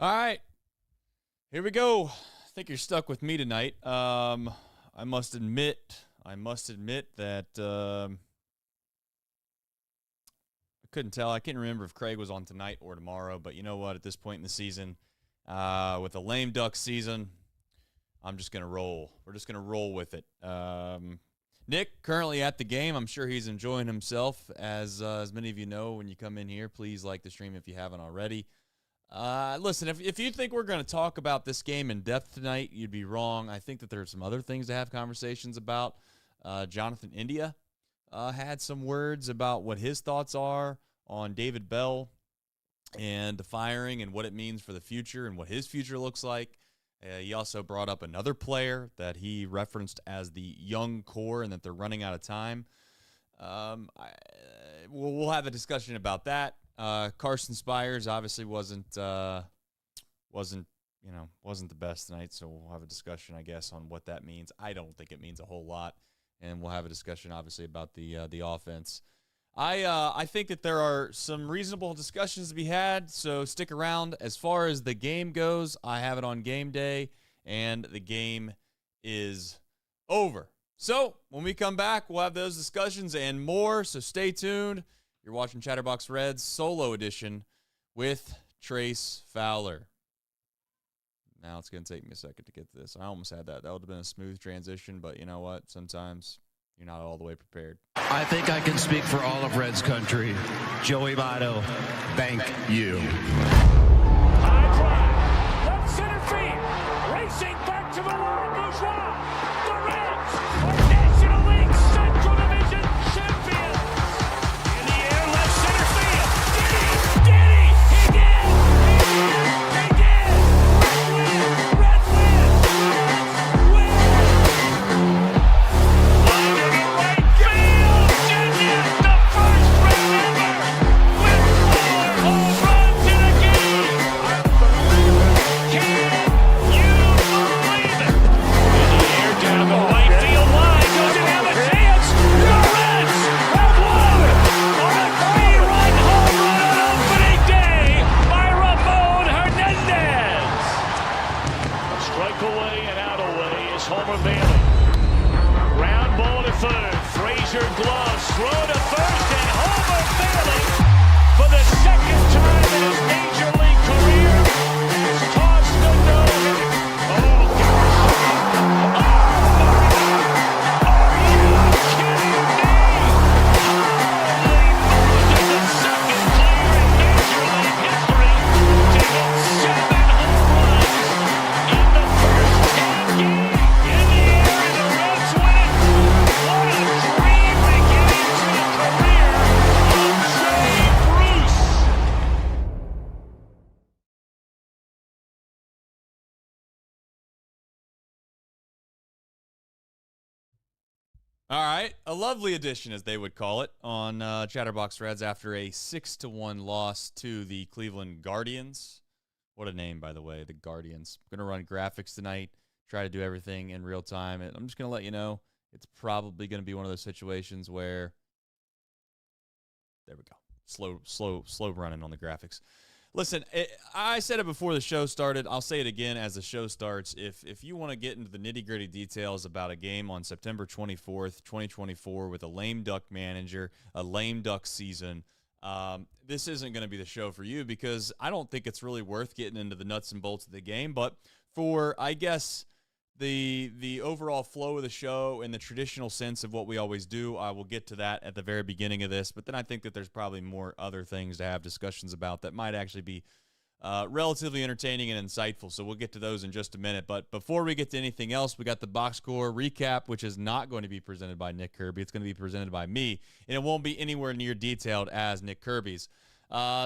All right, here we go. I think you're stuck with me tonight. I must admit that I couldn't tell. I can't remember if Craig was on tonight or tomorrow, but you know what? At this point in the season, with a lame duck season, I'm just going to roll. We're just going to roll with it. Nick, currently at the game. I'm sure he's enjoying himself. As many of you know, when you come in here, please like the stream if you haven't already. Listen, if you think we're going to talk about this game in depth tonight, you'd be wrong. I think that there's some other things to have conversations about. Jonathan India had some words about what his thoughts are on David Bell and the firing and what it means for the future and what his future looks like. He also brought up another player that he referenced as the young core and that they're running out of time. We'll have a discussion about that. Carson Spiers obviously wasn't the best tonight, so we'll have a discussion, I guess, on what that means. I don't think it means a whole lot, and we'll have a discussion, obviously, about the offense. I think that there are some reasonable discussions to be had, so stick around. As far as the game goes, I have it on game day, and the game is over. So when we come back, we'll have those discussions and more, so stay tuned. You're watching Chatterbox Reds Solo Edition with Trace Fowler. Now it's going to take me a second to get to this. I almost had that. That would have been a smooth transition, but you know what? Sometimes you're not all the way prepared. I think I can speak for all of Reds country. Joey Votto, thank you. High drive, left center field, racing back to the wall, Bourgeois. The Reds are National League Central Division champions. In the air, left center field. Did he? He did! He did! Reds win! Line to the right field. Genius, the first Red ever with 4 home runs in a game. Can you believe it? In the air, down the right field line. Does it have a chance? The Reds have won on a 3-run home run on opening day by Ramon Hernandez. A strike away and out away is Homer Bailey. Ground ball to third. Frazier gloves. Throw to first, and Homer Bailey, for the second time in his major league career, has tossed the no-hitter. Oh, gosh. Oh, are you kidding me? Holy Moses, the second player in major league history to hit 7 home runs in the first 10 games. In the air, and the Reds win. What a dream beginning to the career of Jay Bruce. All right, a lovely addition, as they would call it, on Chatterbox Reds after a 6-1 loss to the Cleveland Guardians. What a name, by the way, the Guardians. I'm going to run graphics tonight, try to do everything in real time. And I'm just going to let you know it's probably going to be one of those situations where, there we go, slow running on the graphics. Listen, I said it before the show started. I'll say it again as the show starts. If you want to get into the nitty-gritty details about a game on September 24th, 2024, with a lame duck manager, a lame duck season, this isn't going to be the show for you, because I don't think it's really worth getting into the nuts and bolts of the game. But for, I guess, the overall flow of the show and the traditional sense of what we always do, I will get to that at the very beginning of this. But then I think that there's probably more other things to have discussions about that might actually be relatively entertaining and insightful. So we'll get to those in just a minute. But before we get to anything else, we got the box score recap, which is not going to be presented by Nick Kirby. It's going to be presented by me, and it won't be anywhere near detailed as Nick Kirby's.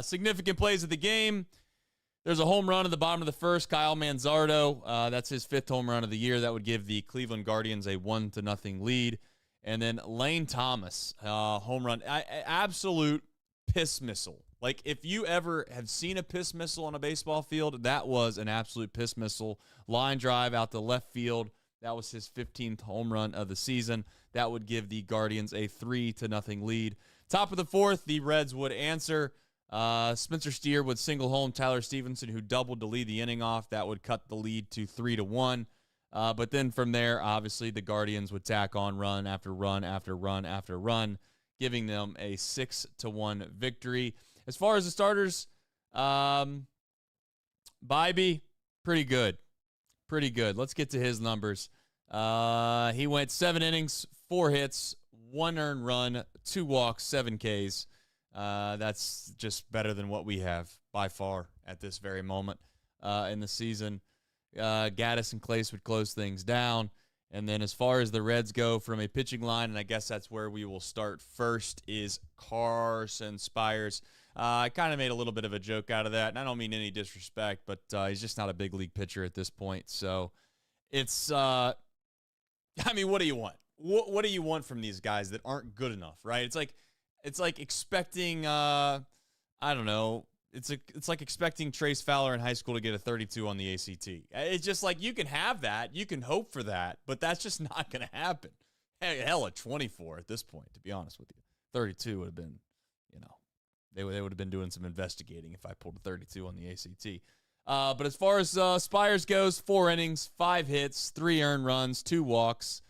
Significant plays of the game. There's a home run at the bottom of the first, Kyle Manzardo. That's his 5th home run of the year. That would give the Cleveland Guardians a 1-0 lead. And then Lane Thomas, home run. Absolute piss missile. Like, if you ever have seen a piss missile on a baseball field, that was an absolute piss missile. Line drive out to left field. That was his 15th home run of the season. That would give the Guardians a 3-0 lead. Top of the 4th, the Reds would answer. Spencer Steer would single home Tyler Stephenson, who doubled to lead the inning off. That would cut the lead to 3-1. But then from there, obviously, the Guardians would tack on run after run after run after run, giving them a 6-1 victory. As far as the starters, Bibee, pretty good. Pretty good. Let's get to his numbers. He went 7 innings, 4 hits, 1 earned run, 2 walks, 7 Ks. That's just better than what we have by far at this very moment in the season. Gaddis and Clace would close things down. And then as far as the Reds go from a pitching line, and I guess that's where we will start first, is Carson Spiers. I kind of made a little bit of a joke out of that, and I don't mean any disrespect, but he's just not a big league pitcher at this point. So it's, I mean, what do you want? What do you want from these guys that aren't good enough, right? It's like expecting, I don't know. It's like expecting Trace Fowler in high school to get a 32 on the ACT. It's just like, you can have that, you can hope for that, but that's just not going to happen. Hey, hell, at 24 at this point, to be honest with you. 32 would have been, you know, they would have been doing some investigating if I pulled a 32 on the ACT. But as far as Spiers goes, 4 innings, 5 hits, 3 earned runs, 2 walks.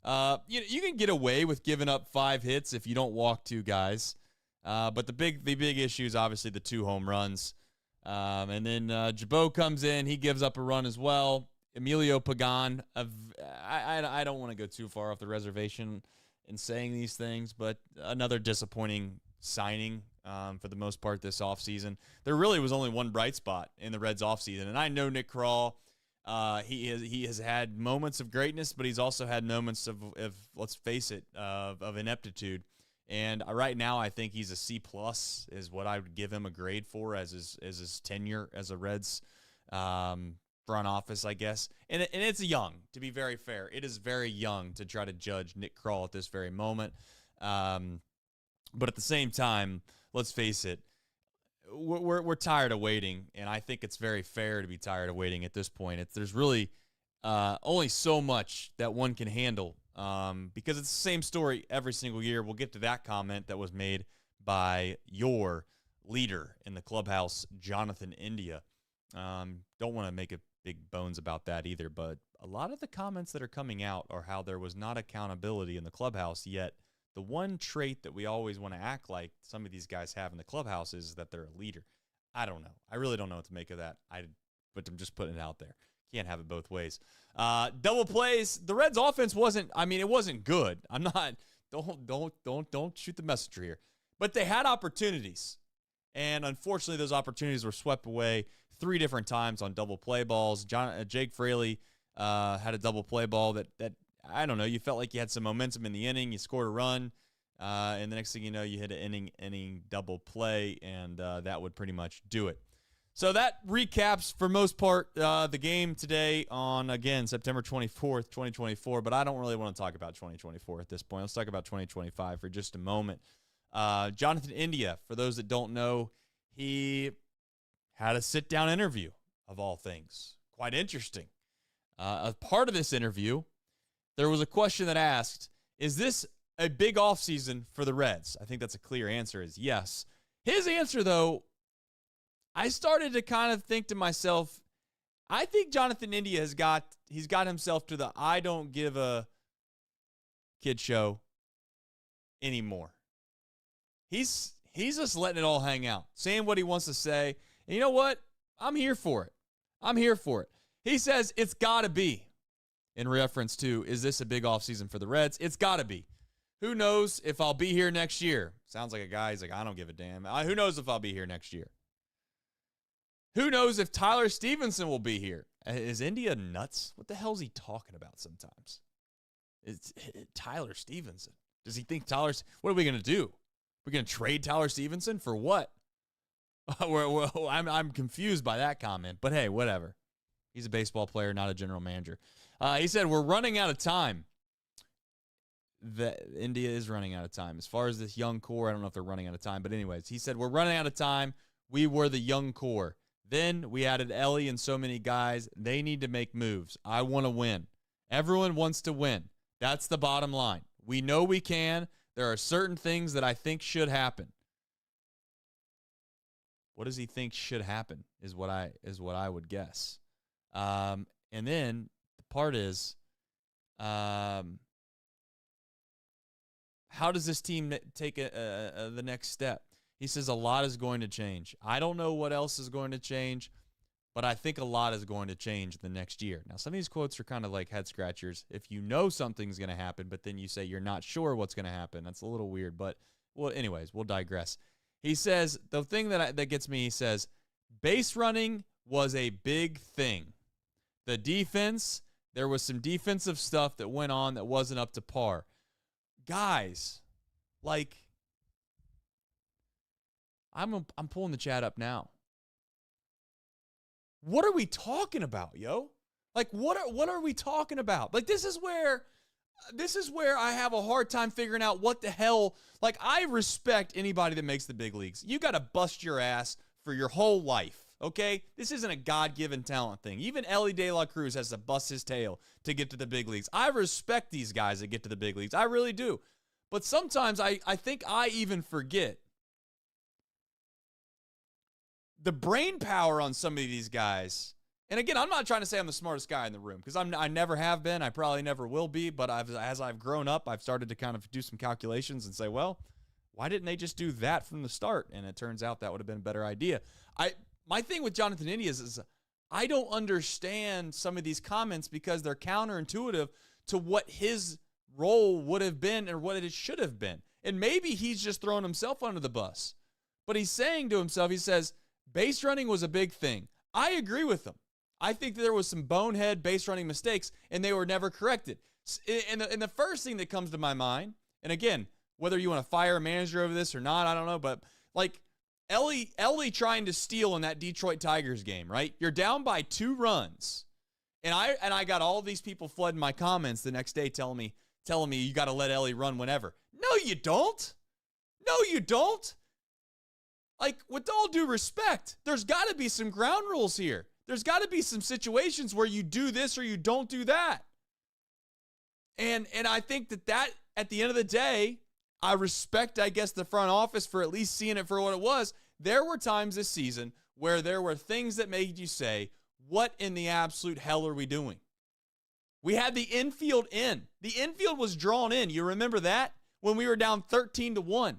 You can get away with giving up 5 hits if you don't walk 2 guys. But the big issue is obviously the 2 home runs. And then Jabot comes in. He gives up a run as well. Emilio Pagan, I don't want to go too far off the reservation in saying these things, but another disappointing signing for the most part this offseason. There really was only one bright spot in the Reds offseason, and I know Nick Krall, he has had moments of greatness, but he's also had moments of let's face it, of ineptitude. And right now, I think he's a C+ is what I would give him a grade for as his tenure as a Reds front office, I guess. And it's young, to be very fair. It is very young to try to judge Nick Krall at this very moment. But at the same time, let's face it, we're tired of waiting, and I think it's very fair to be tired of waiting at this point. There's really only so much that one can handle. Because it's the same story every single year. We'll get to that comment that was made by your leader in the clubhouse, Jonathan India. Don't want to make a big bones about that either, but a lot of the comments that are coming out are how there was not accountability in the clubhouse, yet the one trait that we always want to act like some of these guys have in the clubhouse is that they're a leader. I don't know. I really don't know what to make of that. But I'm just putting it out there. Can't have it both ways. Double plays. The Reds offense it wasn't good. I'm not, don't shoot the messenger here. But they had opportunities. And unfortunately, those opportunities were swept away 3 different times on double play balls. Jake Fraley had a double play ball that I don't know, you felt like you had some momentum in the inning. You scored a run. And the next thing you know, you hit an inning double play, and that would pretty much do it. So that recaps, for most part, the game today on, again, September 24th, 2024. But I don't really want to talk about 2024 at this point. Let's talk about 2025 for just a moment. Jonathan India, for those that don't know, he had a sit-down interview, of all things. Quite interesting. As part of this interview, there was a question that asked, is this a big offseason for the Reds? I think that's a clear answer, is yes. His answer, though, I started to kind of think to myself, I think Jonathan India he's got himself to the I don't give a kid show anymore. He's just letting it all hang out, saying what he wants to say. And you know what? I'm here for it. He says it's got to be, in reference to, is this a big offseason for the Reds? It's got to be. Who knows if I'll be here next year? Sounds like a guy, he's like, I don't give a damn. Who knows if I'll be here next year? Who knows if Tyler Stephenson will be here? Is India nuts? What the hell is he talking about sometimes? It's Tyler Stephenson. Does he think what are we going to do? We're going to trade Tyler Stephenson for what? I'm confused by that comment, but hey, whatever. He's a baseball player, not a general manager. He said, we're running out of time. India is running out of time. As far as this young core, I don't know if they're running out of time, but anyways, he said, we're running out of time. We were the young core. Then we added Elly and so many guys. They need to make moves. I want to win. Everyone wants to win. That's the bottom line. We know we can. There are certain things that I think should happen. What does he think should happen is what I would guess. And then the part is, how does this team take the next step? He says a lot is going to change. I don't know what else is going to change, but I think a lot is going to change the next year. Now, some of these quotes are kind of like head scratchers. If you know something's going to happen, but then you say you're not sure what's going to happen, that's a little weird. But, well, anyways, we'll digress. He says, the thing that gets me, he says, base running was a big thing. The defense, there was some defensive stuff that went on that wasn't up to par. Guys, like, I'm pulling the chat up now. What are we talking about, yo? Like, what are we talking about? Like, this is where I have a hard time figuring out what the hell. Like, I respect anybody that makes the big leagues. You got to bust your ass for your whole life, okay? This isn't a God-given talent thing. Even Elly De La Cruz has to bust his tail to get to the big leagues. I respect these guys that get to the big leagues. I really do. But sometimes I think I even forget the brain power on some of these guys. And again, I'm not trying to say I'm the smartest guy in the room, because I never have been. I probably never will be. But as I've grown up, I've started to kind of do some calculations and say, well, why didn't they just do that from the start? And it turns out that would have been a better idea. My thing with Jonathan India is I don't understand some of these comments because they're counterintuitive to what his role would have been or what it should have been. And maybe he's just throwing himself under the bus. But he's saying to himself, he says, base running was a big thing. I agree with him. I think that there was some bonehead base running mistakes, and they were never corrected. And the first thing that comes to my mind, and again, whether you want to fire a manager over this or not, I don't know, but like Elly trying to steal in that Detroit Tigers game, right? You're down by 2 runs, and I got all these people flooding my comments the next day telling me you got to let Elly run whenever. No, you don't. No, you don't. Like, with all due respect, there's got to be some ground rules here. There's got to be some situations where you do this or you don't do that. And I think that at the end of the day, I respect, I guess, the front office for at least seeing it for what it was. There were times this season where there were things that made you say, what in the absolute hell are we doing? We had the infield in. The infield was drawn in. You remember that? When we were down 13-1.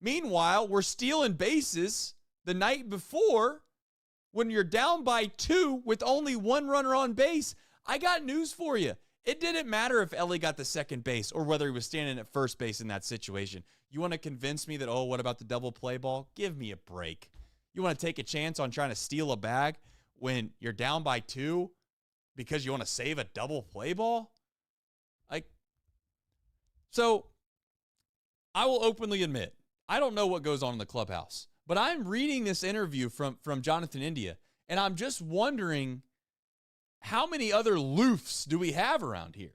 Meanwhile, we're stealing bases the night before when you're down by 2 with only 1 runner on base. I got news for you. It didn't matter if Elly got the second base or whether he was standing at first base in that situation. You want to convince me that, oh, what about the double play ball? Give me a break. You want to take a chance on trying to steal a bag when you're down by 2 because you want to save a double play ball? So I will openly admit, I don't know what goes on in the clubhouse, but I'm reading this interview from Jonathan India, and I'm just wondering, how many other loofs do we have around here?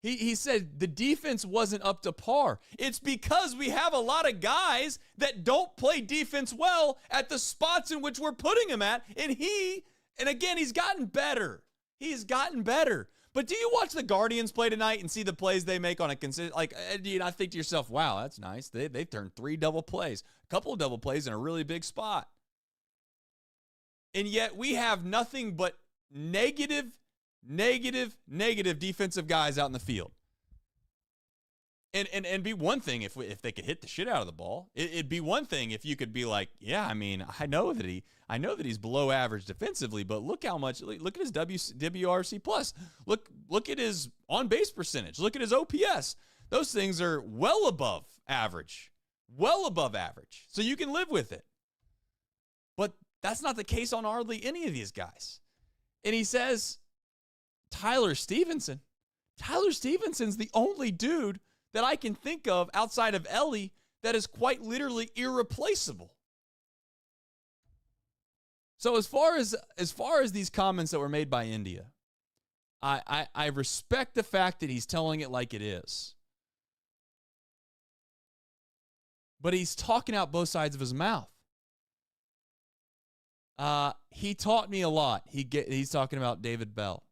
He said the defense wasn't up to par. It's because we have a lot of guys that don't play defense well at the spots in which we're putting them at, and again, he's gotten better. He's gotten better. But do you watch the Guardians play tonight and see the plays they make on a consistent, like, do you not think to yourself, wow, that's nice. They turned 3 double plays, a couple of double plays in a really big spot. And yet we have nothing but negative defensive guys out in the field. And be one thing if they could hit the shit out of the ball. It'd be one thing if you could be like, yeah, I mean, I know that he's below average defensively, but look how much. Look at his WRC plus. Look at his on base percentage. Look at his OPS. Those things are well above average. So you can live with it. But that's not the case on hardly any of these guys. And he says, Tyler Stephenson. Tyler Stephenson's the only dude that I can think of outside of Elly that is quite literally irreplaceable. So as far as these comments that were made by India, I respect the fact that he's telling it like it is. But he's talking out both sides of his mouth. He taught me a lot. He's talking about David Bell.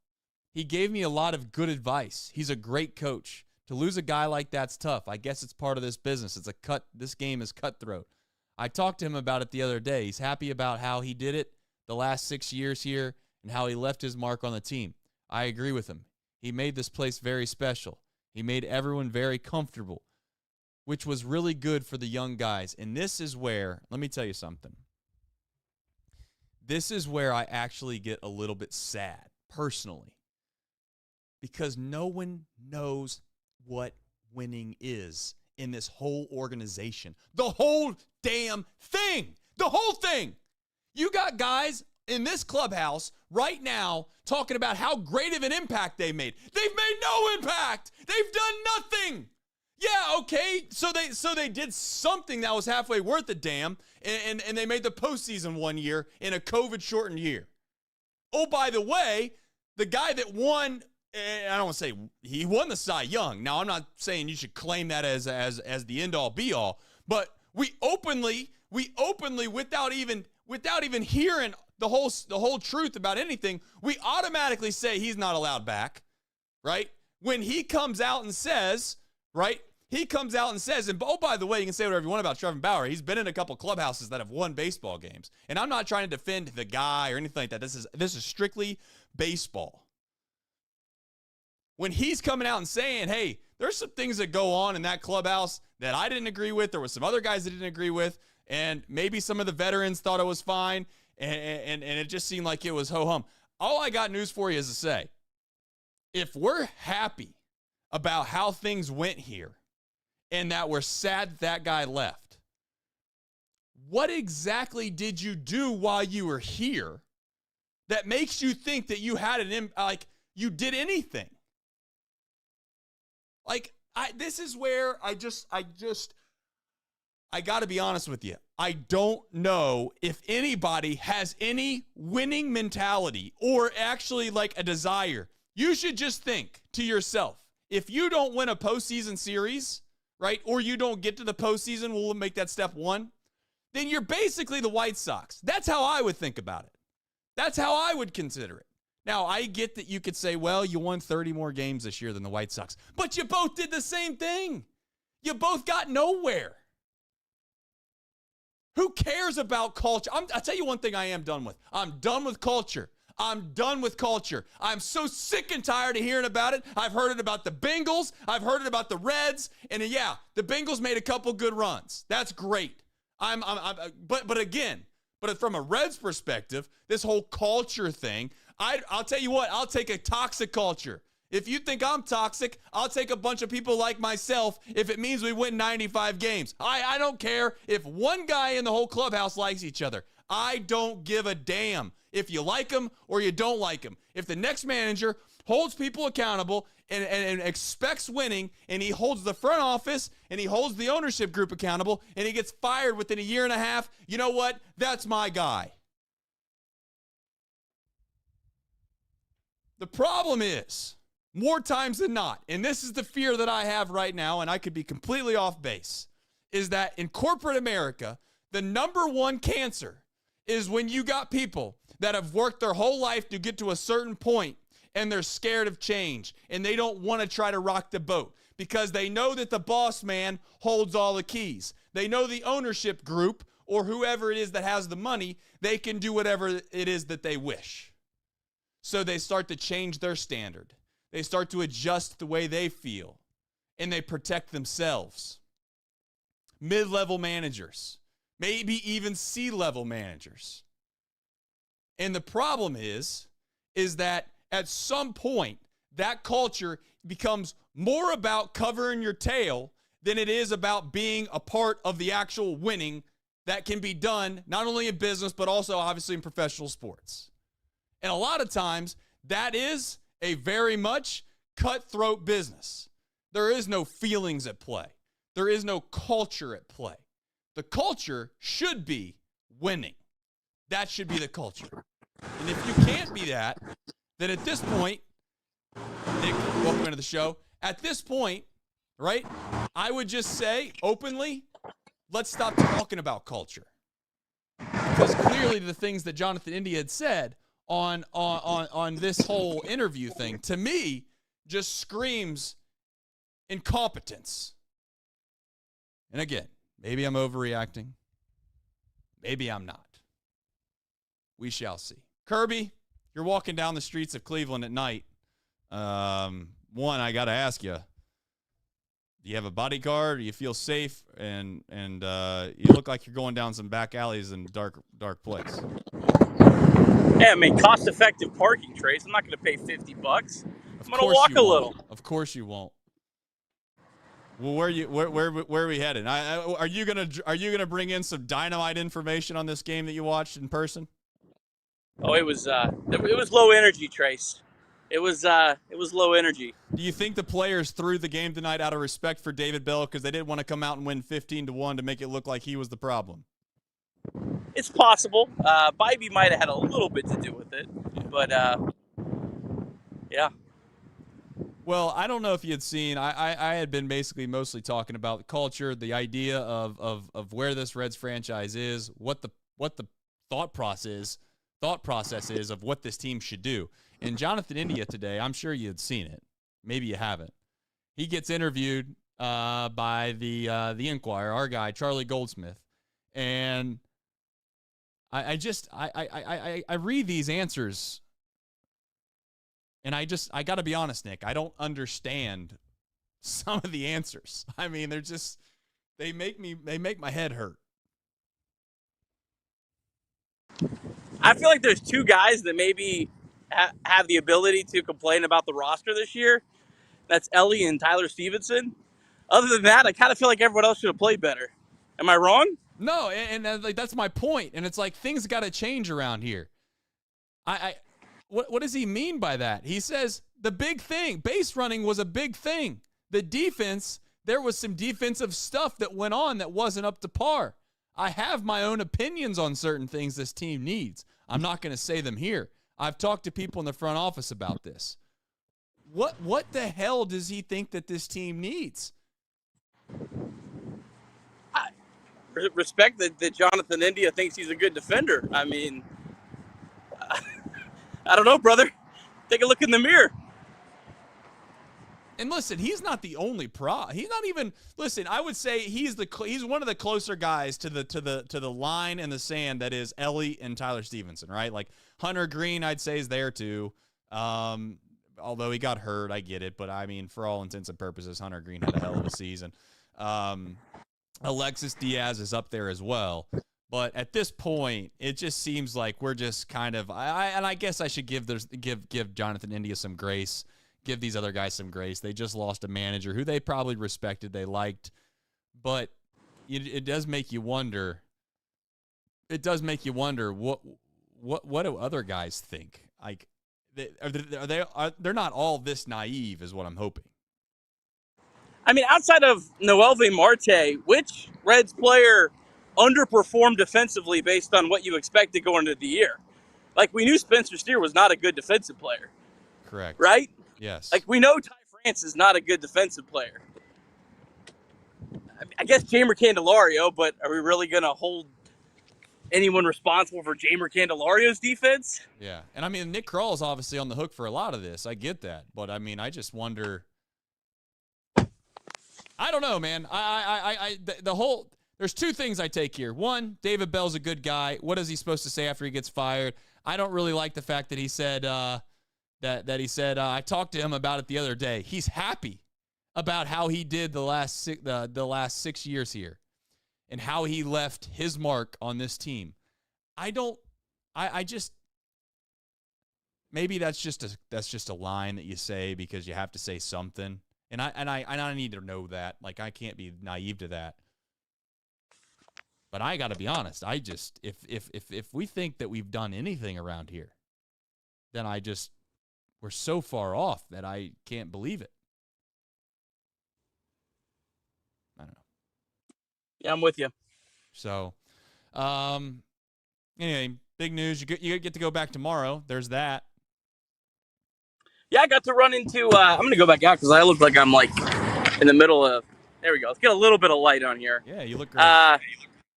He gave me a lot of good advice. He's a great coach. To lose a guy like that's tough. I guess it's part of this business. This game is cutthroat. I talked to him about it the other day. He's happy about how he did it the last 6 years here and how he left his mark on the team. I agree with him. He made this place very special. He made everyone very comfortable, which was really good for the young guys. And this is where, let me tell you something. This is where I actually get a little bit sad, personally, because no one knows what winning is in this whole organization. The whole damn thing. The whole thing. You got guys in this clubhouse right now talking about how great of an impact they made. They've made no impact. They've done nothing. Yeah, okay, so they did something that was halfway worth a damn, and they made the postseason one year in a COVID-shortened year. Oh, by the way, the guy that won, I don't want to say he won the Cy Young. Now, I'm not saying you should claim that as the end-all, be-all, but we openly, without even hearing the whole truth about anything, we automatically say he's not allowed back, right? When he comes out and says, right? He comes out and says, and oh, by the way, you can say whatever you want about Trevor Bauer. He's been in a couple clubhouses that have won baseball games. And I'm not trying to defend the guy or anything like that. This is strictly baseball. When he's coming out and saying, hey, there's some things that go on in that clubhouse that I didn't agree with. There was some other guys that didn't agree with. And maybe some of the veterans thought it was fine. And it just seemed like it was ho-hum. All I got news for you is to say, if we're happy about how things went here, and that we're sad that guy left, what exactly did you do while you were here that makes you think that you had you did anything? This is where I got to be honest with you. I don't know if anybody has any winning mentality or actually like a desire. You should just think to yourself, if you don't win a postseason series, right, or you don't get to the postseason, we'll make that step one, then you're basically the White Sox. That's how I would think about it. That's how I would consider it. Now, I get that you could say, well, you won 30 more games this year than the White Sox, but you both did the same thing. You both got nowhere. Who cares about culture? I'll tell you one thing I am done with. I'm done with culture. I'm done with culture. I'm so sick and tired of hearing about it. I've heard it about the Bengals. I've heard it about the Reds. And yeah, the Bengals made a couple good runs. That's great. But again, from a Reds perspective, this whole culture thing, I'll tell you what, I'll take a toxic culture. If you think I'm toxic, I'll take a bunch of people like myself if it means we win 95 games. I don't care if one guy in the whole clubhouse likes each other. I don't give a damn if you like them or you don't like them. If the next manager holds people accountable and expects winning, and he holds the front office and he holds the ownership group accountable, and he gets fired within a year and a half, you know what? That's my guy. The problem is, more times than not, and this is the fear that I have right now, and I could be completely off base, is that in corporate America, the number one cancer is when you got people that have worked their whole life to get to a certain point and they're scared of change and they don't want to try to rock the boat because they know that the boss man holds all the keys. They know the ownership group or whoever it is that has the money, they can do whatever it is that they wish. So they start to change their standard. They start to adjust the way they feel and they protect themselves. Mid-level managers, maybe even C-level managers. And the problem is that at some point, that culture becomes more about covering your tail than it is about being a part of the actual winning that can be done not only in business, but also obviously in professional sports. And a lot of times, that is a very much cutthroat business. There is no feelings at play. There is no culture at play. The culture should be winning. That should be the culture. And if you can't be that, then at this point, Nick, welcome into the show. At this point, right, I would just say openly, let's stop talking about culture. Because clearly the things that Jonathan India had said on this whole interview thing, to me, just screams incompetence. And again, maybe I'm overreacting. Maybe I'm not. We shall see. Kirby, you're walking down the streets of Cleveland at night. One, I got to ask you, do you have a bodyguard? Do you feel safe? And you look like you're going down some back alleys in dark place. Yeah, I mean, cost-effective parking, Trace. I'm not going to pay $50. I'm going to walk a little. Of course you won't. Well, where are we headed? Are you gonna bring in some dynamite information on this game that you watched in person? Oh, it was low energy, Trace. It was low energy. Do you think the players threw the game tonight out of respect for David Bell because they didn't want to come out and win 15-1 to make it look like he was the problem? It's possible. Bibee might have had a little bit to do with it, but yeah. Well, I don't know if you had seen. I had been basically mostly talking about the culture, the idea of where this Reds franchise is, what the thought process is of what this team should do. And Jonathan India today, I'm sure you had seen it. Maybe you haven't. He gets interviewed by the Inquirer, our guy Charlie Goldsmith, and I read these answers. And I got to be honest, Nick, I don't understand some of the answers. I mean, they make my head hurt. I feel like there's two guys that maybe have the ability to complain about the roster this year. That's Elly and Tyler Stephenson. Other than that, I kind of feel like everyone else should have played better. Am I wrong? No, and like that's my point. And it's like things got to change around here. What does he mean by that? He says the big thing, base running was a big thing. The defense, there was some defensive stuff that went on that wasn't up to par. I have my own opinions on certain things this team needs. I'm not going to say them here. I've talked to people in the front office about this. What the hell does he think that this team needs? I respect that Jonathan India thinks he's a good defender. I mean, I don't know, brother. Take a look in the mirror. And listen, he's not the only He's not even. Listen, I would say he's one of the closer guys to the line in the sand that is Elly and Tyler Stephenson, right? Like Hunter Green, I'd say is there too. Although he got hurt, I get it, but I mean, for all intents and purposes, Hunter Green had a hell of a season. Alexis Diaz is up there as well. But at this point, it just seems like we're just kind of. I guess I should give Jonathan India some grace. Give these other guys some grace. They just lost a manager who they probably respected, they liked, but it does make you wonder. It does make you wonder what do other guys think? Like, they're not all this naive, is what I'm hoping. I mean, outside of Noelvi Marte, which Reds player underperformed defensively based on what you expected going into the year? Like, we knew Spencer Steer was not a good defensive player. Correct. Right? Yes. Like, we know Ty France is not a good defensive player. I guess Jeimer Candelario, but are we really going to hold anyone responsible for Jeimer Candelario's defense? Yeah. And I mean, Nick Krall is obviously on the hook for a lot of this. I get that. But I mean, I just wonder. I don't know, man. There's two things I take here. One, David Bell's a good guy. What is he supposed to say after he gets fired? I don't really like the fact that he said, I talked to him about it the other day. He's happy about how he did the last 6 years here and how he left his mark on this team. Maybe that's just a line that you say because you have to say something. And I need to know that. Like, I can't be naive to that. But I got to be honest. If we think that we've done anything around here, then we're so far off that I can't believe it. I don't know. Yeah, I'm with you. So, anyway, big news. You get to go back tomorrow. There's that. Yeah, I got to run into. I'm going to go back out because I look like I'm like in the middle of. There we go. Let's get a little bit of light on here. Yeah, you look great.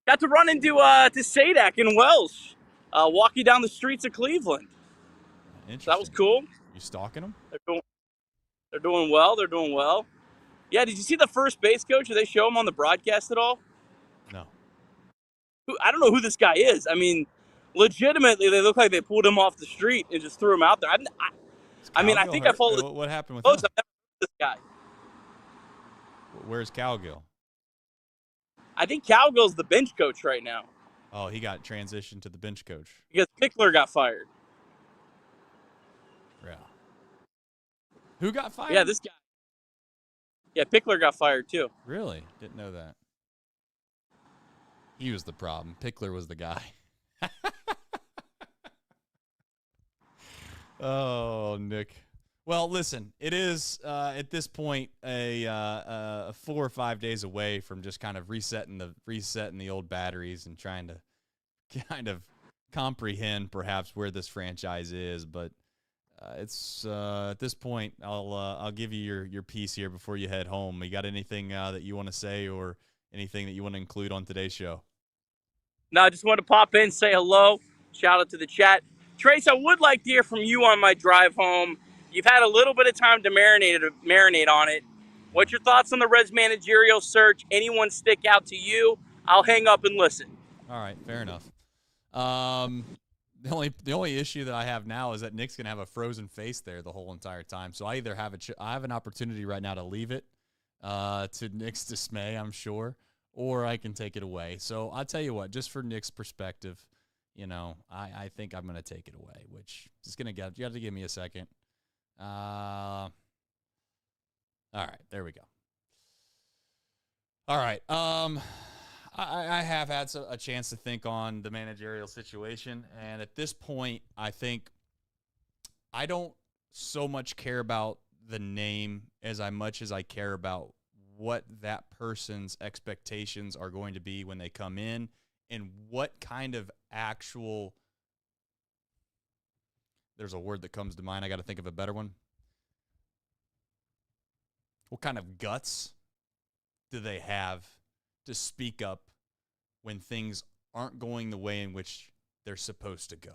Got to run into to Sadak and Welsh, walking down the streets of Cleveland. So that was cool. You stalking them? They're doing well. They're doing well. Yeah, did you see the first base coach? Did they show him on the broadcast at all? No. I don't know who this guy is. I mean, legitimately, they look like they pulled him off the street and just threw him out there. I mean, I Cowgill think I hurt? followed What happened with close. him? I've never heard of this guy. Where's Cowgill? I think Cowgill's the bench coach right now Oh, he got transitioned to the bench coach. because Pickler got fired. Yeah. Who got fired? Yeah, this guy. Yeah, Pickler got fired too. Really? Didn't know that. He was the problem. Pickler was the guy. Oh, Nick. Well, listen, it is at this point a 4 or 5 days away from just kind of resetting the old batteries and trying to kind of comprehend perhaps where this franchise is. But it's at this point, I'll give you your piece here before you head home. You got anything that you want to say or anything that you want to include on today's show? No, I just wanted to pop in, say hello, shout out to the chat. Trace, I would like to hear from you on my drive home. You've had a little bit of time to marinate on it. What's your thoughts on the Reds managerial search? Anyone stick out to you? I'll hang up and listen. All right, fair enough. The only issue that I have now is that Nick's gonna have a frozen face there the whole entire time. So I either have I have an opportunity right now to leave it to Nick's dismay, I'm sure, or I can take it away. So I'll tell you what, just for Nick's perspective, I think I'm gonna take it away. Which is you have to give me a second. All right, there we go. All right. I have had a chance to think on the managerial situation, and at this point, I think I don't so much care about the name as much as I care about what that person's expectations are going to be when they come in and what kind of actual – there's a word that comes to mind. I got to think of a better one. What kind of guts do they have to speak up when things aren't going the way in which they're supposed to go?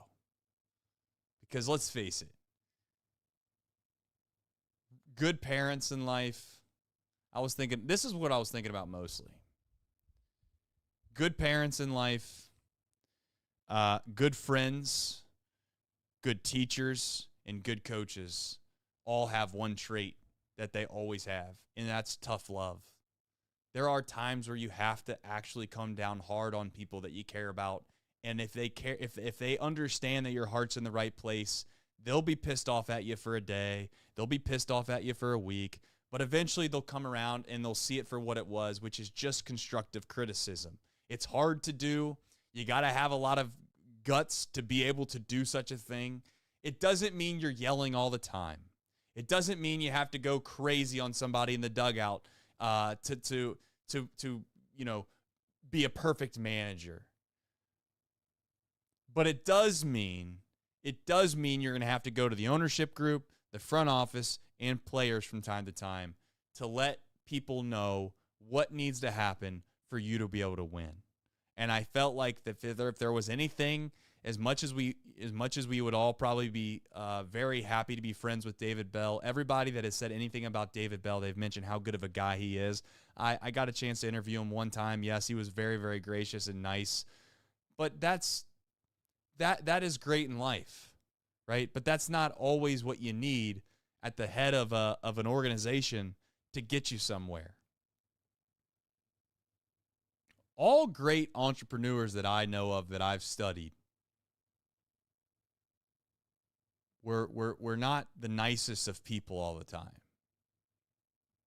Because let's face it, good parents in life, this is what I was thinking about mostly. Good parents in life, good friends, good teachers, and good coaches all have one trait that they always have, and that's tough love. There are times where you have to actually come down hard on people that you care about, and if they understand that your heart's in the right place, they'll be pissed off at you for a day, they'll be pissed off at you for a week, but eventually they'll come around and they'll see it for what it was, which is just constructive criticism. It's hard to do. You got to have a lot of guts to be able to do such a thing. It doesn't mean you're yelling all the time. It doesn't mean you have to go crazy on somebody in the dugout to be a perfect manager. But it does mean you're going to have to go to the ownership group, the front office, and players from time to time to let people know what needs to happen for you to be able to win. And I felt like that if there was anything, as much as we would all probably be very happy to be friends with David Bell, everybody that has said anything about David Bell, they've mentioned how good of a guy he is. I got a chance to interview him one time. Yes, he was very, very gracious and nice. But that is great in life, right? But that's not always what you need at the head of an organization to get you somewhere. All great entrepreneurs that I know of that I've studied were not the nicest of people all the time.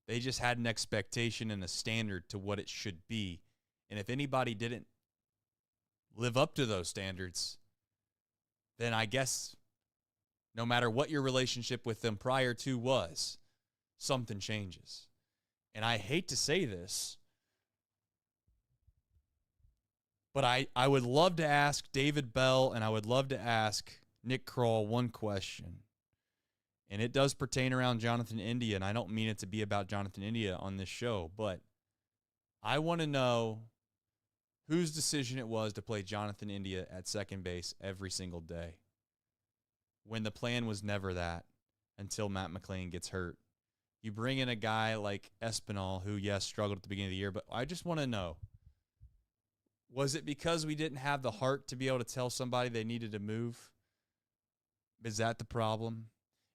They just had an expectation and a standard to what it should be. And if anybody didn't live up to those standards, then I guess no matter what your relationship with them prior to was, something changes. And I hate to say this, but I would love to ask David Bell and I would love to ask Nick Kroll one question. And it does pertain around Jonathan India, and I don't mean it to be about Jonathan India on this show, but I want to know whose decision it was to play Jonathan India at second base every single day when the plan was never that until Matt McLean gets hurt. You bring in a guy like Espinal who, yes, struggled at the beginning of the year, but I just want to know, Was it because we didn't have the heart to be able to tell somebody they needed to move? Is that the problem?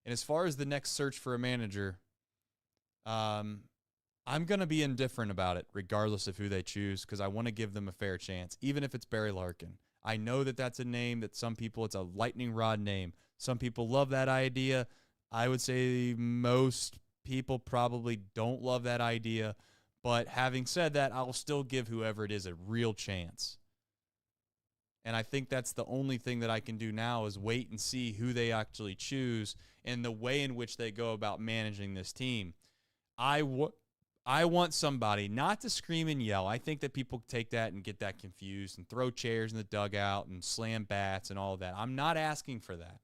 And as far as the next search for a manager, I'm going to be indifferent about it, regardless of who they choose, because I want to give them a fair chance, even if it's Barry Larkin. I know that that's a name that some people, it's a lightning rod name. Some people love that idea. I would say most people probably don't love that idea. But having said that, I'll still give whoever it is a real chance. And I think that's the only thing that I can do now is wait and see who they actually choose and the way in which they go about managing this team. I want somebody not to scream and yell. I think that people take that and get that confused and throw chairs in the dugout and slam bats and all of that. I'm not asking for that.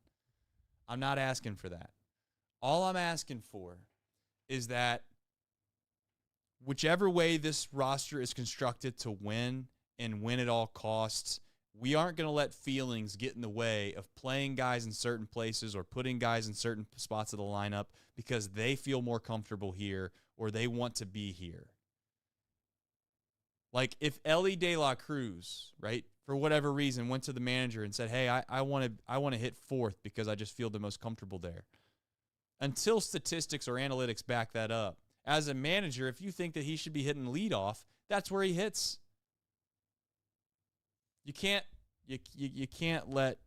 I'm not asking for that. All I'm asking for is that whichever way this roster is constructed to win and win at all costs, we aren't going to let feelings get in the way of playing guys in certain places or putting guys in certain spots of the lineup because they feel more comfortable here or they want to be here. Like if Elly De La Cruz, right, for whatever reason, went to the manager and said, hey, I want to hit fourth because I just feel the most comfortable there. Until statistics or analytics back that up, as a manager, if you think that he should be hitting leadoff, that's where he hits. You can't let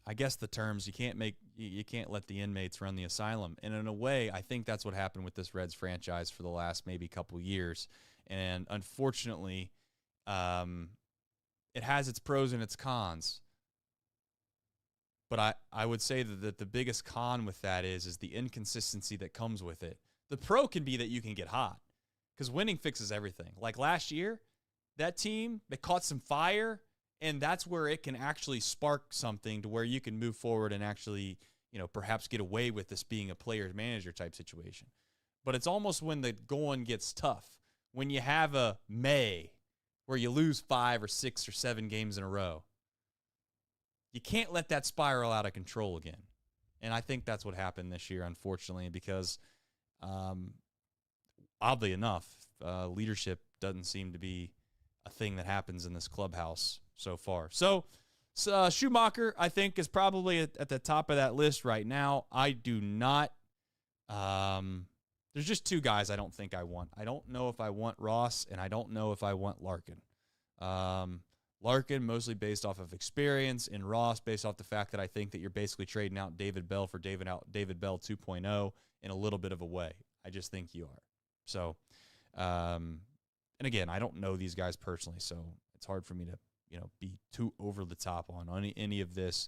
I guess the terms you can't let the inmates run the asylum. And in a way, I think that's what happened with this Reds franchise for the last maybe couple years. And unfortunately, it has its pros and its cons. But I would say that the biggest con with that is the inconsistency that comes with it. The pro can be that you can get hot because winning fixes everything. Like last year, that team, they caught some fire, and that's where it can actually spark something to where you can move forward and actually, perhaps get away with this being a player's manager type situation. But it's almost when the going gets tough, when you have a May where you lose 5 or 6 or 7 games in a row. You can't let that spiral out of control again. And I think that's what happened this year, unfortunately, because oddly enough, leadership doesn't seem to be a thing that happens in this clubhouse so far. So Schumacher, I think, is probably at the top of that list right now. I do not there's just 2 guys I don't think I want. I don't know if I want Ross, and I don't know if I want Larkin. Larkin, mostly based off of experience, and Ross, based off the fact that I think that you're basically trading out David Bell for David Bell 2.0 in a little bit of a way. I just think you are. So, and again, I don't know these guys personally, so it's hard for me to, be too over the top on any of this.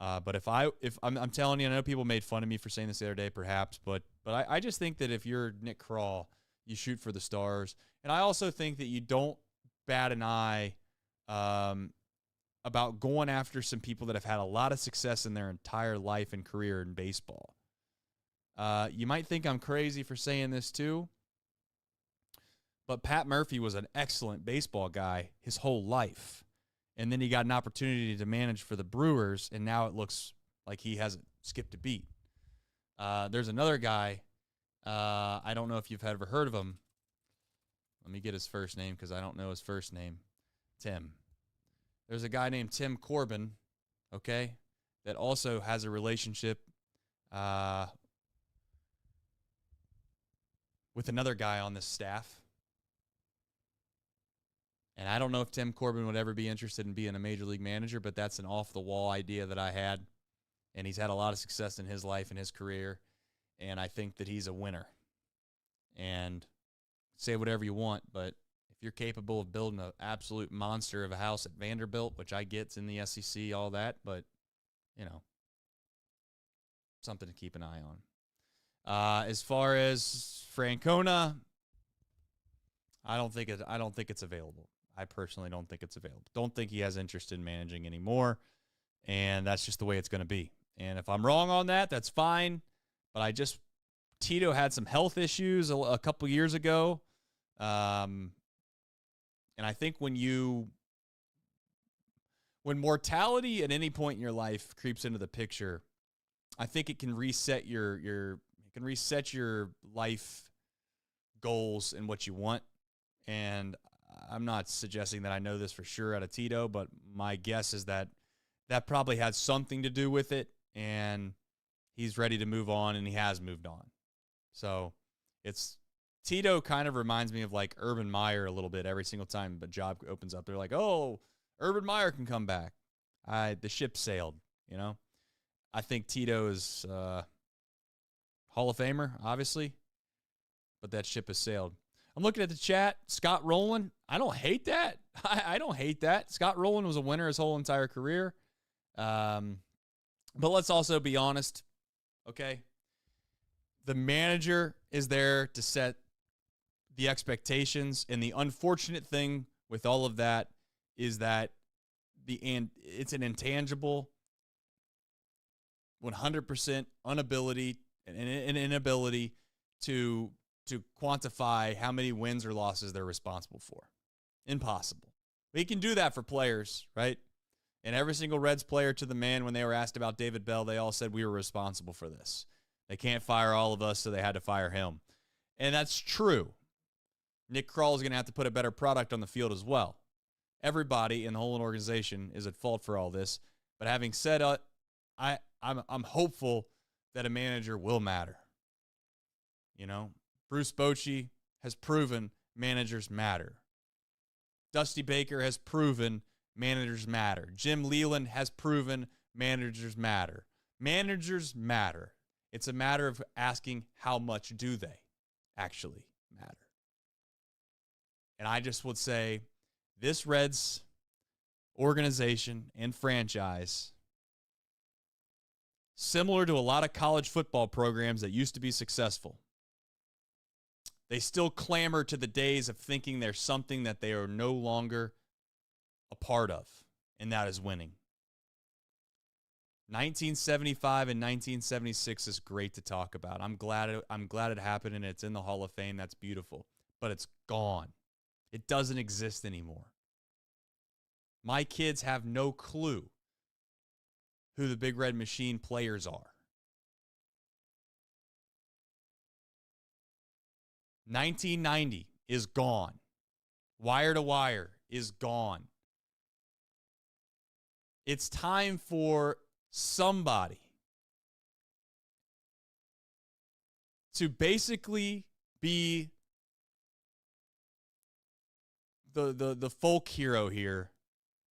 But if I'm telling you, I know people made fun of me for saying this the other day, perhaps, but I just think that if you're Nick Krall, you shoot for the stars, and I also think that you don't bat an eye about going after some people that have had a lot of success in their entire life and career in baseball. You might think I'm crazy for saying this too, but Pat Murphy was an excellent baseball guy his whole life. And then he got an opportunity to manage for the Brewers, and now it looks like he hasn't skipped a beat. There's another guy. I don't know if you've ever heard of him. Let me get his first name because I don't know his first name. Tim. There's a guy named Tim Corbin, okay, that also has a relationship with another guy on this staff. And I don't know if Tim Corbin would ever be interested in being a major league manager, but that's an off-the-wall idea that I had. And he's had a lot of success in his life and his career. And I think that he's a winner. And say whatever you want, but if you're capable of building an absolute monster of a house at Vanderbilt, which I get's in the SEC, all that, but, something to keep an eye on. As far as Francona, I don't think it's available. I personally don't think it's available. Don't think he has interest in managing anymore, and that's just the way it's going to be. And if I'm wrong on that, that's fine. But Tito had some health issues a couple years ago, and I think when mortality at any point in your life creeps into the picture, I think it can reset your life goals and what you want. and I'm not suggesting that I know this for sure out of Tito, but my guess is that that probably had something to do with it, and he's ready to move on, and he has moved on. So it's Tito kind of reminds me of like Urban Meyer a little bit. Every single time a job opens up, they're like, oh, Urban Meyer can come back. The ship sailed, you know? I think Tito is Hall of Famer, obviously, but that ship has sailed. I'm looking at the chat. Scott Rowland, I don't hate that. I don't hate that. Scott Rowland was a winner his whole entire career. But let's also be honest, okay? The manager is there to set the expectations, and the unfortunate thing with all of that is that it's an intangible, 100% inability to quantify how many wins or losses they're responsible for. Impossible. We can do that for players, right? And every single Reds player to the man, when they were asked about David Bell, they all said we were responsible for this. They can't fire all of us, so they had to fire him. And that's true. Nick Krall is going to have to put a better product on the field as well. Everybody in the whole organization is at fault for all this. But having said I'm hopeful that a manager will matter. You know, Bruce Bochy has proven managers matter. Dusty Baker has proven managers matter. Jim Leland has proven managers matter. Managers matter. It's a matter of asking how much do they actually matter. And I just would say this Reds organization and franchise, similar to a lot of college football programs that used to be successful, they still clamor to the days of thinking there's something that they are no longer a part of, and that is winning. 1975 and 1976 is great to talk about. I'm glad it happened and it's in the Hall of Fame. That's beautiful. But it's gone. It doesn't exist anymore. My kids have no clue who the Big Red Machine players are. 1990 is gone. Wire to Wire is gone. It's time for somebody to basically be the folk hero here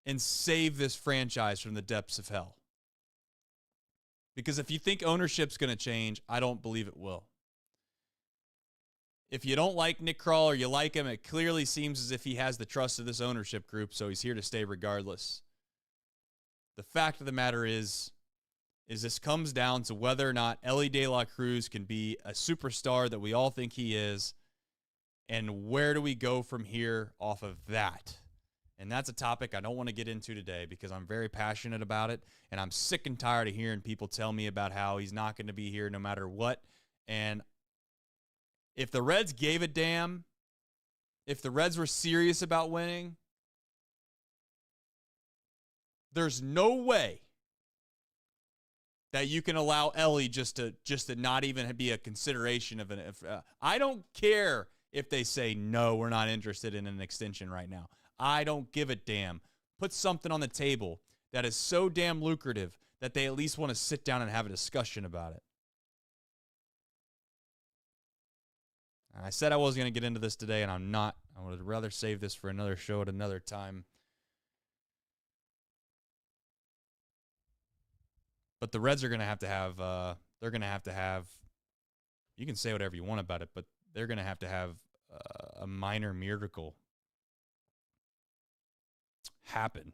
and save this franchise from the depths of hell. Because if you think ownership's going to change, I don't believe it will. If you don't like Nick Krall or you like him, it clearly seems as if he has the trust of this ownership group, so he's here to stay regardless. The fact of the matter is this comes down to whether or not Elly De La Cruz can be a superstar that we all think he is, and where do we go from here off of that? And that's a topic I don't want to get into today because I'm very passionate about it, and I'm sick and tired of hearing people tell me about how he's not going to be here no matter what. And if the Reds gave a damn, if the Reds were serious about winning, there's no way that you can allow Elly just to not even be a consideration of I don't care if they say, no, we're not interested in an extension right now. I don't give a damn. Put something on the table that is so damn lucrative that they at least want to sit down and have a discussion about it. I said I wasn't going to get into this today, and I'm not. I would rather save this for another show at another time. But the Reds are going to have they're going to have, you can say whatever you want about it, but they're going to have a minor miracle happen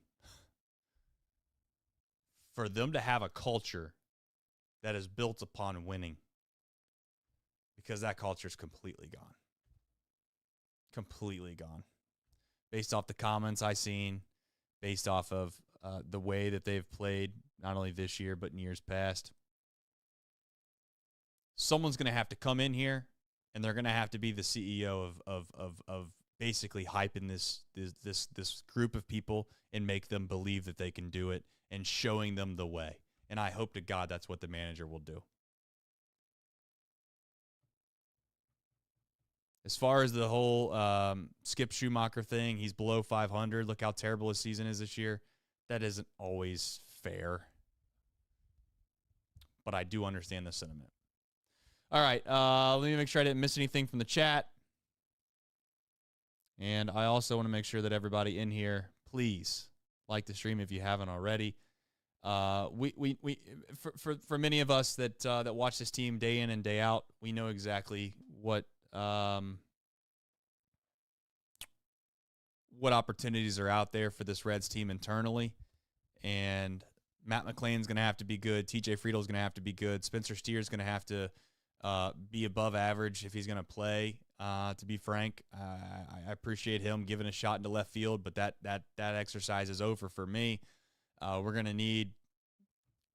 for them to have a culture that is built upon winning. Because that culture is completely gone. Completely gone. Based off the comments I've seen, based off of the way that they've played, not only this year, but in years past. Someone's going to have to come in here, and they're going to have to be the CEO of basically hyping this group of people and make them believe that they can do it and showing them the way. And I hope to God that's what the manager will do. As far as the whole Skip Schumacher thing, he's below 500. Look how terrible his season is this year. That isn't always fair. But I do understand the sentiment. All right, let me make sure I didn't miss anything from the chat. And I also want to make sure that everybody in here, please like the stream if you haven't already. For many of us that watch this team day in and day out, we know exactly what opportunities are out there for this Reds team internally. And Matt McClain's going to have to be good. TJ Friedl's going to have to be good. Spencer Steer's going to have to be above average if he's going to play. To be frank, I appreciate him giving a shot into left field, but that exercise is over for me. We're going to need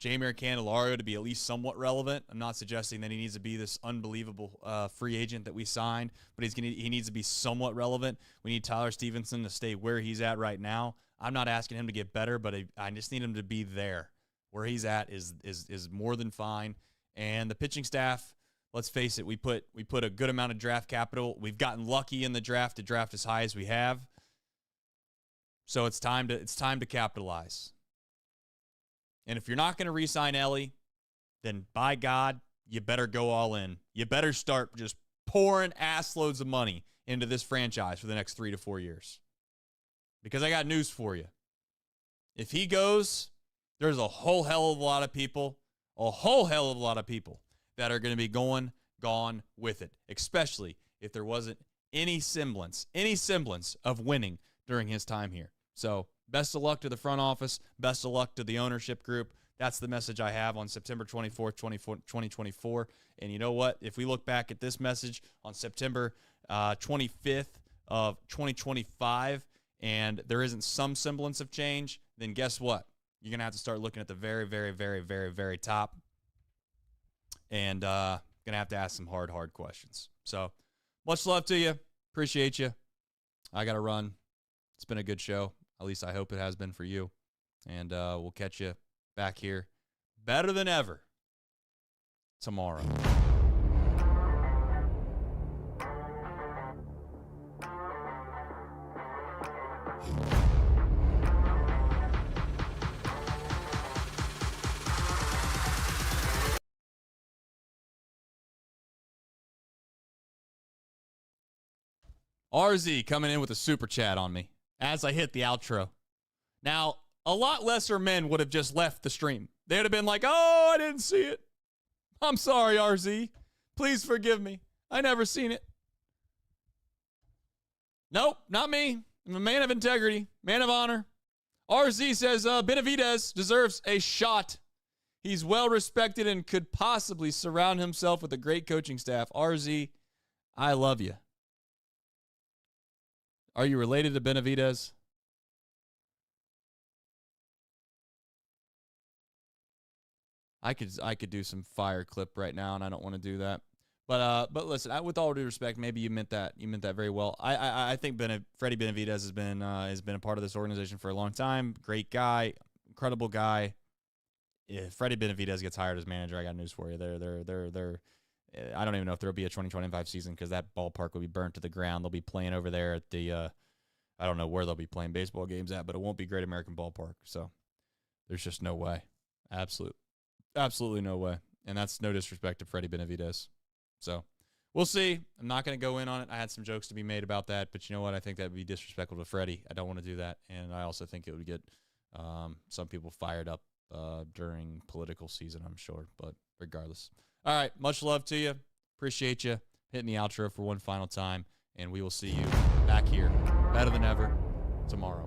Jeimer Candelario to be at least somewhat relevant. I'm not suggesting that he needs to be this unbelievable free agent that we signed, but he needs to be somewhat relevant. We need Tyler Stephenson to stay where he's at right now. I'm not asking him to get better, but I just need him to be there. Where he's at is more than fine. And the pitching staff, let's face it, we put a good amount of draft capital. We've gotten lucky in the draft to draft as high as we have. So it's time to capitalize. And if you're not going to re-sign Elly, then by God, you better go all in. You better start just pouring ass loads of money into this franchise for the next 3 to 4 years. Because I got news for you. If he goes, there's a whole hell of a lot of people that are going to be gone with it, especially if there wasn't any semblance of winning during his time here. So best of luck to the front office. Best of luck to the ownership group. That's the message I have on September 24th, 2024. And you know what? If we look back at this message on September 25th of 2025 and there isn't some semblance of change, then guess what? You're going to have to start looking at the very, very, very, very, very top and going to have to ask some hard questions. So much love to you. Appreciate you. I got to run. It's been a good show. At least I hope it has been for you. And we'll catch you back here better than ever tomorrow. RZ coming in with a super chat on me as I hit the outro. Now, a lot lesser men would have just left the stream. They would have been like, oh, I didn't see it. I'm sorry, RZ. Please forgive me. I never seen it. Nope, not me. I'm a man of integrity, man of honor. RZ says Benavidez deserves a shot. He's well respected and could possibly surround himself with a great coaching staff. RZ, I love you. Are you related to Benavidez? I could do some fire clip right now, and I don't want to do that. But listen, with all due respect, maybe you meant that very well. I think Freddie Benavidez has been a part of this organization for a long time. Great guy, incredible guy. If Freddie Benavidez gets hired as manager, I got news for you. They're I don't even know if there'll be a 2025 season because that ballpark will be burnt to the ground. They'll be playing over there at the I don't know where they'll be playing baseball games at, but it won't be Great American Ballpark. So there's just no way. Absolutely no way. And that's no disrespect to Freddie Benavidez. So we'll see. I'm not going to go in on it. I had some jokes to be made about that, but you know what? I think that would be disrespectful to Freddie. I don't want to do that. And I also think it would get some people fired up during political season, I'm sure. But regardless. All right. Much love to you. Appreciate you hitting the outro for one final time. And we will see you back here better than ever tomorrow.